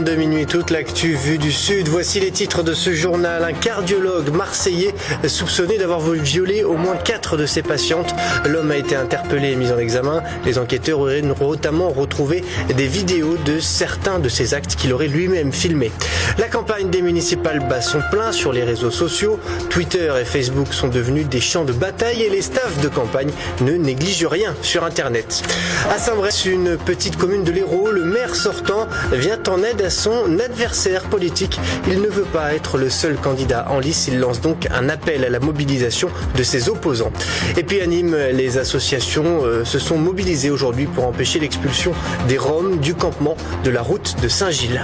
22 minuit, toute l'actu vue du Sud. Voici les titres de ce journal. Un cardiologue marseillais soupçonné d'avoir violé au moins 4 de ses patientes. L'homme a été interpellé et mis en examen. Les enquêteurs auraient notamment retrouvé des vidéos de certains de ses actes qu'il aurait lui-même filmés. La campagne des municipales bat son plein sur les réseaux sociaux. Twitter et Facebook sont devenus des champs de bataille et les staffs de campagne ne négligent rien sur Internet. À Saint-Brest, une petite commune de l'Hérault, le maire sortant vient en aide à son adversaire politique. Il ne veut pas être le seul candidat en lice. Il lance donc un appel à la mobilisation de ses opposants. Et puis à Nîmes, les associations se sont mobilisées aujourd'hui pour empêcher l'expulsion des Roms du campement de la route de Saint-Gilles.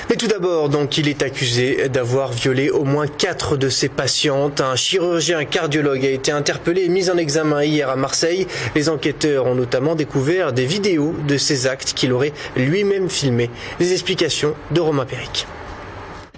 Mais tout d'abord, donc, il est accusé d'avoir violé au moins 4 de ses patientes. Un chirurgien cardiologue a été interpellé et mis en examen hier à Marseille. Les enquêteurs ont notamment découvert des vidéos de ses actes qu'il aurait lui-même filmés. Les explications de Romain Péric.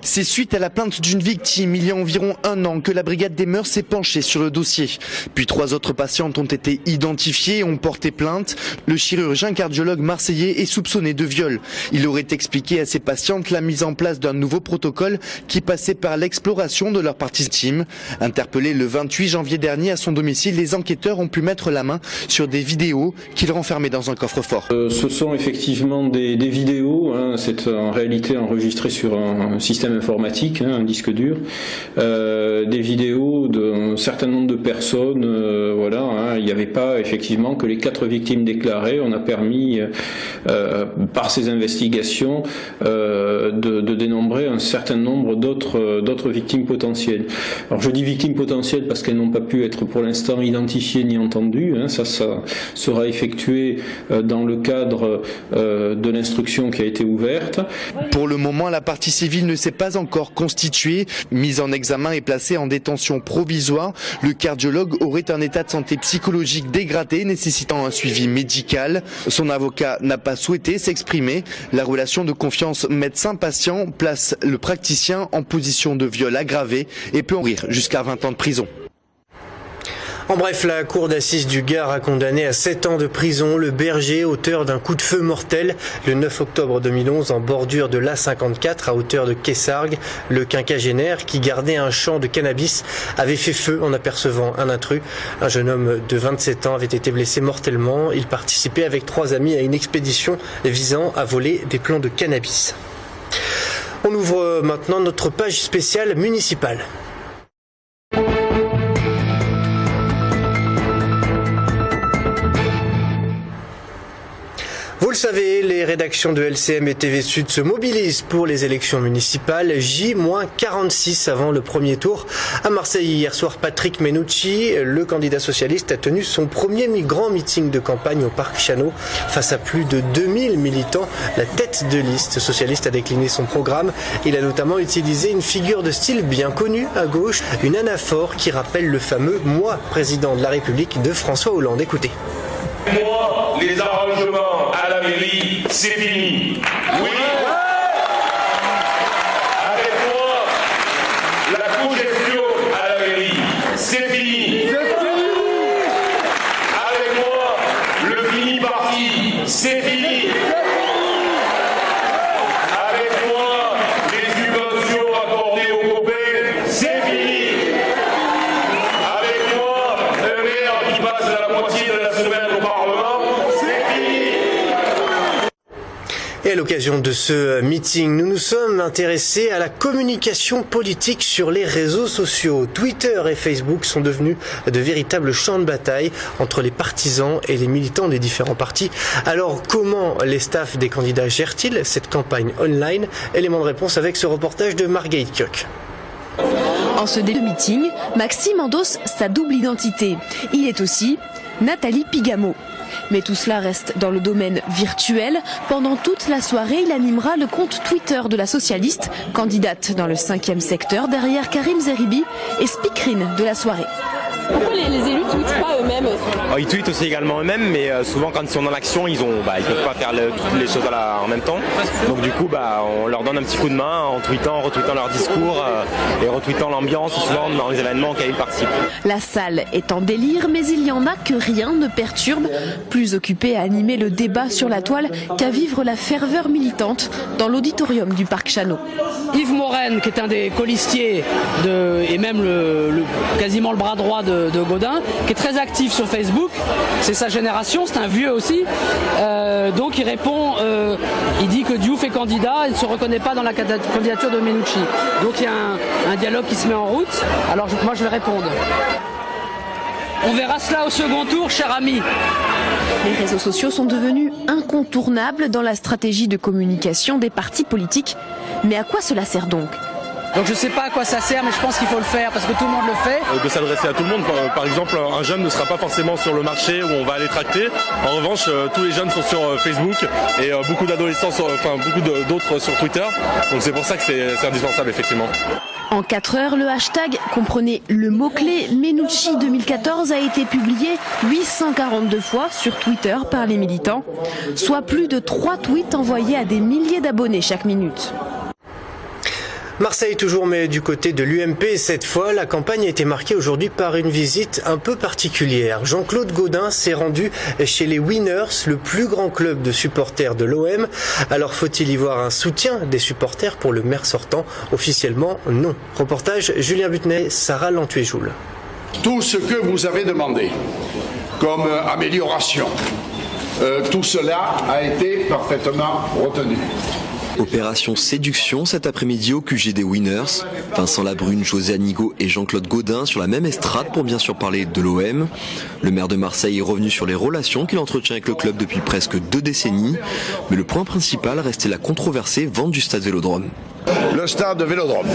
C'est suite à la plainte d'une victime il y a environ 1 an que la brigade des mœurs s'est penchée sur le dossier. Puis 3 autres patientes ont été identifiées et ont porté plainte. Le chirurgien cardiologue marseillais est soupçonné de viol. Il aurait expliqué à ses patientes la mise en place d'un nouveau protocole qui passait par l'exploration de leur partie intime. Interpellé le 28 janvier dernier à son domicile, les enquêteurs ont pu mettre la main sur des vidéos qu'il renfermait dans un coffre-fort. Ce sont effectivement des vidéos, c'est en réalité enregistré sur un système informatique, un disque dur, des vidéos d'un certain nombre de personnes, il n'y avait pas effectivement que les 4 victimes déclarées. On a permis par ces investigations de dénombrer un certain nombre d'autres victimes potentielles. Alors je dis victimes potentielles parce qu'elles n'ont pas pu être pour l'instant identifiées ni entendues, ça sera effectué dans le cadre de l'instruction qui a été ouverte. Pour le moment, la partie civile ne s'est pas encore constituée. Mise en examen et placée en détention provisoire, le cardiologue aurait un état de santé psychologique dégradé nécessitant un suivi médical. Son avocat n'a pas souhaité s'exprimer. La relation de confiance médecin-patient place le praticien en position de viol aggravé et peut mourir jusqu'à 20 ans de prison. En bref, la cour d'assises du Gard a condamné à 7 ans de prison le berger auteur d'un coup de feu mortel le 9 octobre 2011 en bordure de l'A54 à hauteur de Quessargues. Le quinquagénaire qui gardait un champ de cannabis avait fait feu en apercevant un intrus. Un jeune homme de 27 ans avait été blessé mortellement. Il participait avec 3 amis à une expédition visant à voler des plants de cannabis. On ouvre maintenant notre page spéciale municipale. Vous le savez, les rédactions de LCM et TV Sud se mobilisent pour les élections municipales. J-46 avant le premier tour. À Marseille, hier soir, Patrick Menucci, le candidat socialiste, a tenu son premier grand meeting de campagne au Parc Chanot. Face à plus de 2000 militants, la tête de liste socialiste a décliné son programme. Il a notamment utilisé une figure de style bien connue à gauche, une anaphore qui rappelle le fameux « Moi, président de la République » de François Hollande. Écoutez. Moi, les arrangements à la mairie, c'est fini. Oui. Avec moi, la congestion à la mairie, c'est fini. Avec moi, le fini parti, c'est fini. Avec moi, les subventions accordées aux copains, c'est fini. Avec moi, un maire qui passe à la moitié de la semaine au Parlement, c'est fini. Et à l'occasion de ce meeting, nous nous sommes intéressés à la communication politique sur les réseaux sociaux. Twitter et Facebook sont devenus de véritables champs de bataille entre les partisans et les militants des différents partis. Alors comment les staffs des candidats gèrent-ils cette campagne online? Élément de réponse avec ce reportage de Marguerite Kioch. En ce début de meeting, Maxime endosse sa double identité. Il est aussi Nathalie Pigamo. Mais tout cela reste dans le domaine virtuel. Pendant toute la soirée, il animera le compte Twitter de la socialiste, candidate dans le 5e secteur, derrière Karim Zeribi et speakerine de la soirée. Pourquoi les élus tweetent pas eux-mêmes? Ils tweetent aussi également eux-mêmes, mais souvent quand ils sont dans l'action, ils peuvent pas faire toutes les choses en même temps. Donc du coup, on leur donne un petit coup de main en tweetant, en retweetant leur discours et retweetant l'ambiance souvent dans les événements auxquels ils participent. La salle est en délire, mais il y en a que rien ne perturbe, plus occupés à animer le débat sur la toile qu'à vivre la ferveur militante dans l'auditorium du Parc Chanot. Yves Morène, qui est un des colistiers et même quasiment le bras droit de Gaudin, qui est très actif sur Facebook, c'est sa génération, c'est un vieux aussi, donc il répond, il dit que Diouf est candidat, il ne se reconnaît pas dans la candidature de Menucci. Donc il y a un dialogue qui se met en route, alors moi je vais répondre. On verra cela au second tour, cher ami. Les réseaux sociaux sont devenus incontournables dans la stratégie de communication des partis politiques. Mais à quoi cela sert donc ? Donc je ne sais pas à quoi ça sert, mais je pense qu'il faut le faire parce que tout le monde le fait. De s'adresser à tout le monde. Par exemple, un jeune ne sera pas forcément sur le marché où on va aller tracter. En revanche, tous les jeunes sont sur Facebook et beaucoup d'adolescents, beaucoup d'autres sur Twitter. Donc c'est pour ça que c'est indispensable, effectivement. En 4 heures, le hashtag, comprenez le mot-clé Menucci 2014, a été publié 842 fois sur Twitter par les militants, soit plus de 3 tweets envoyés à des milliers d'abonnés chaque minute. Marseille toujours, mais du côté de l'UMP cette fois, la campagne a été marquée aujourd'hui par une visite un peu particulière. Jean-Claude Gaudin s'est rendu chez les Winners, le plus grand club de supporters de l'OM. Alors faut-il y voir un soutien des supporters pour le maire sortant? Officiellement, non. Reportage Julien Butenay, Sarah Lantuéjoul. Tout ce que vous avez demandé comme amélioration, tout cela a été parfaitement retenu. Opération séduction cet après-midi au QG des Winners. Vincent Labrune, José Anigo et Jean-Claude Gaudin sur la même estrade pour bien sûr parler de l'OM. Le maire de Marseille est revenu sur les relations qu'il entretient avec le club depuis presque 2 décennies. Mais le point principal restait la controversée vente du stade Vélodrome. Le stade de Vélodrome,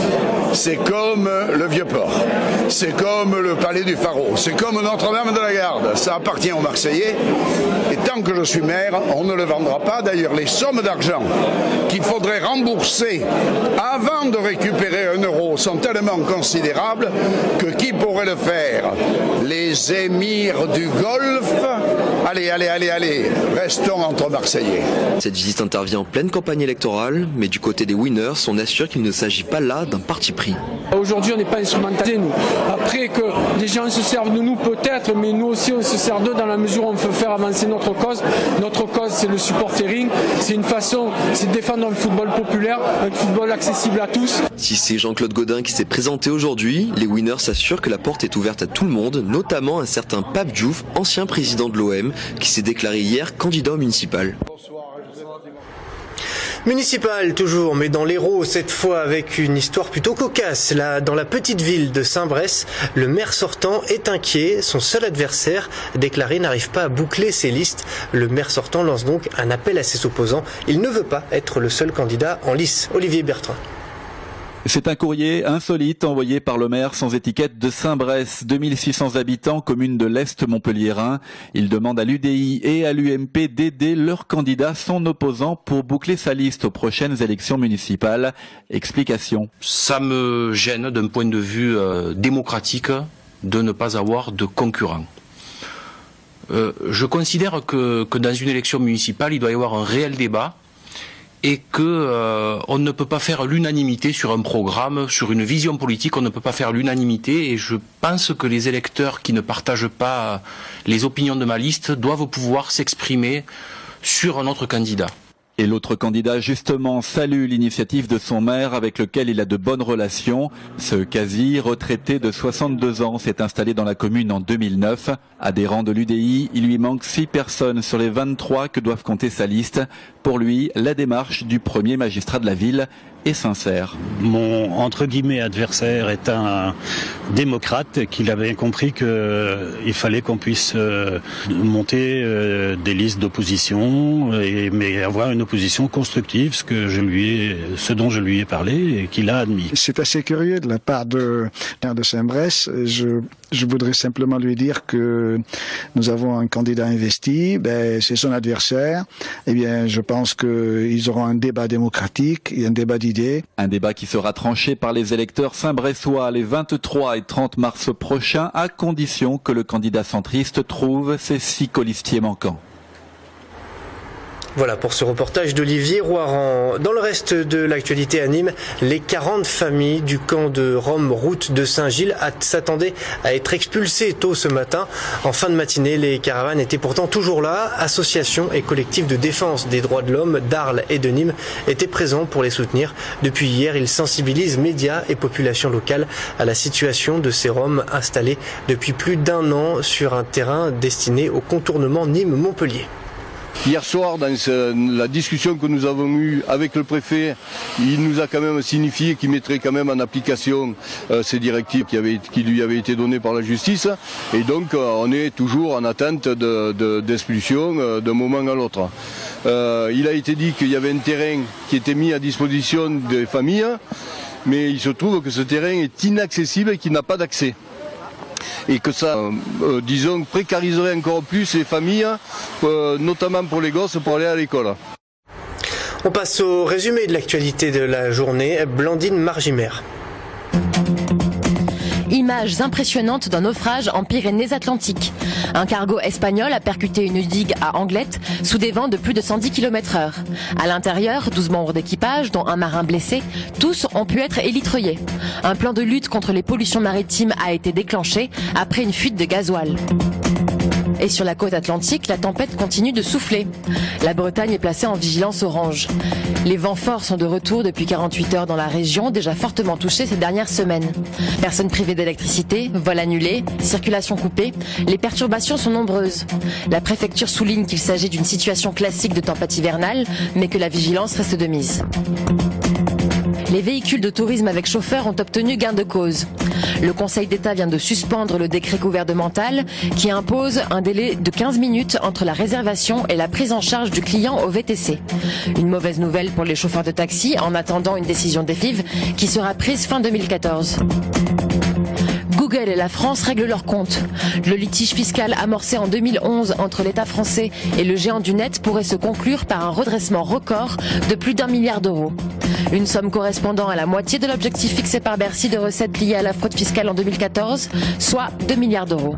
c'est comme le Vieux-Port, c'est comme le Palais du Pharaon, c'est comme Notre-Dame de la Garde. Ça appartient aux Marseillais et tant que je suis maire, on ne le vendra pas. D'ailleurs, les sommes d'argent qu'il faudrait rembourser avant de récupérer 1 euro sont tellement considérables que qui pourrait le faire? Les émirs du Golfe? Allez, restons entre Marseillais. Cette visite intervient en pleine campagne électorale, mais du côté des Winners, on assure qu'il ne s'agit pas là d'un parti pris. Aujourd'hui, on n'est pas instrumentalisés, nous. Après que les gens se servent de nous, peut-être, mais nous aussi, on se sert d'eux dans la mesure où on peut faire avancer notre cause. Notre cause, c'est le supportering. C'est une façon, c'est de défendre un football populaire, un football accessible à tous. Si c'est Jean-Claude Gaudin qui s'est présenté aujourd'hui, les Winners s'assurent que la porte est ouverte à tout le monde, notamment un certain Pape Diouf, ancien président de l'OM, qui s'est déclaré hier candidat au municipal. Municipal toujours, mais dans l'Hérault, cette fois avec une histoire plutôt cocasse. Là, dans la petite ville de Saint-Bresse, le maire sortant est inquiet. Son seul adversaire, déclaré, n'arrive pas à boucler ses listes. Le maire sortant lance donc un appel à ses opposants. Il ne veut pas être le seul candidat en lice. Olivier Bertrand. C'est un courrier insolite envoyé par le maire sans étiquette de Saint-Bresse, 2600 habitants, commune de l'Est montpelliérain. Il demande à l'UDI et à l'UMP d'aider leurs candidats, son opposant, pour boucler sa liste aux prochaines élections municipales. Explication. Ça me gêne d'un point de vue démocratique de ne pas avoir de concurrent. Je considère que dans une élection municipale, il doit y avoir un réel débat et que on ne peut pas faire l'unanimité sur un programme, sur une vision politique, on ne peut pas faire l'unanimité, et je pense que les électeurs qui ne partagent pas les opinions de ma liste doivent pouvoir s'exprimer sur un autre candidat. Et l'autre candidat, justement, salue l'initiative de son maire avec lequel il a de bonnes relations. Ce quasi-retraité de 62 ans s'est installé dans la commune en 2009. Adhérent de l'UDI, il lui manque 6 personnes sur les 23 que doivent compter sa liste. Pour lui, la démarche du premier magistrat de la ville est sincère. Mon, entre guillemets, adversaire est un démocrate qui a bien compris qu'il fallait qu'on puisse monter des listes d'opposition, mais avoir une opposition constructive, ce dont je lui ai parlé et qu'il a admis. C'est assez curieux de la part de Saint-Bresse. Je voudrais simplement lui dire que nous avons un candidat investi, c'est son adversaire. Eh bien, je pense qu'ils auront un débat démocratique et un débat d'idées. Un débat qui sera tranché par les électeurs saint-bressois les 23 et 30 mars prochains, à condition que le candidat centriste trouve ses 6 colistiers manquants. Voilà pour ce reportage d'Olivier Roiran. Dans le reste de l'actualité à Nîmes, les 40 familles du camp de Rome, route de Saint-Gilles, s'attendaient à être expulsées tôt ce matin. En fin de matinée, les caravanes étaient pourtant toujours là. Associations et collectifs de défense des droits de l'homme d'Arles et de Nîmes étaient présents pour les soutenir. Depuis hier, ils sensibilisent médias et populations locales à la situation de ces Roms installés depuis plus d'1 an sur un terrain destiné au contournement Nîmes-Montpellier. Hier soir, dans la discussion que nous avons eue avec le préfet, il nous a quand même signifié qu'il mettrait quand même en application ces directives qui lui avaient été données par la justice. Et donc on est toujours en attente d'expulsion d'un moment à l'autre. Il a été dit qu'il y avait un terrain qui était mis à disposition des familles, mais il se trouve que ce terrain est inaccessible et qu'il n'a pas d'accès. Et que ça, disons, précariserait encore plus les familles, notamment pour les gosses, pour aller à l'école. On passe au résumé de l'actualité de la journée. Blandine Margimer. Images impressionnantes d'un naufrage en Pyrénées-Atlantiques. Un cargo espagnol a percuté une digue à Anglette sous des vents de plus de 110 km/h. À l'intérieur, 12 membres d'équipage, dont un marin blessé, tous ont pu être élitreillés. Un plan de lutte contre les pollutions maritimes a été déclenché après une fuite de gasoil. Et sur la côte atlantique, la tempête continue de souffler. La Bretagne est placée en vigilance orange. Les vents forts sont de retour depuis 48 heures dans la région, déjà fortement touchée ces dernières semaines. Personnes privées d'électricité, vols annulés, circulation coupée, les perturbations sont nombreuses. La préfecture souligne qu'il s'agit d'une situation classique de tempête hivernale, mais que la vigilance reste de mise. Les véhicules de tourisme avec chauffeur ont obtenu gain de cause. Le Conseil d'État vient de suspendre le décret gouvernemental qui impose un délai de 15 minutes entre la réservation et la prise en charge du client au VTC. Une mauvaise nouvelle pour les chauffeurs de taxi en attendant une décision DEFIV qui sera prise fin 2014. Google et la France règlent leurs comptes. Le litige fiscal amorcé en 2011 entre l'État français et le géant du net pourrait se conclure par un redressement record de plus d'1 milliard d'euros. Une somme correspondant à la moitié de l'objectif fixé par Bercy de recettes liées à la fraude fiscale en 2014, soit 2 milliards d'euros.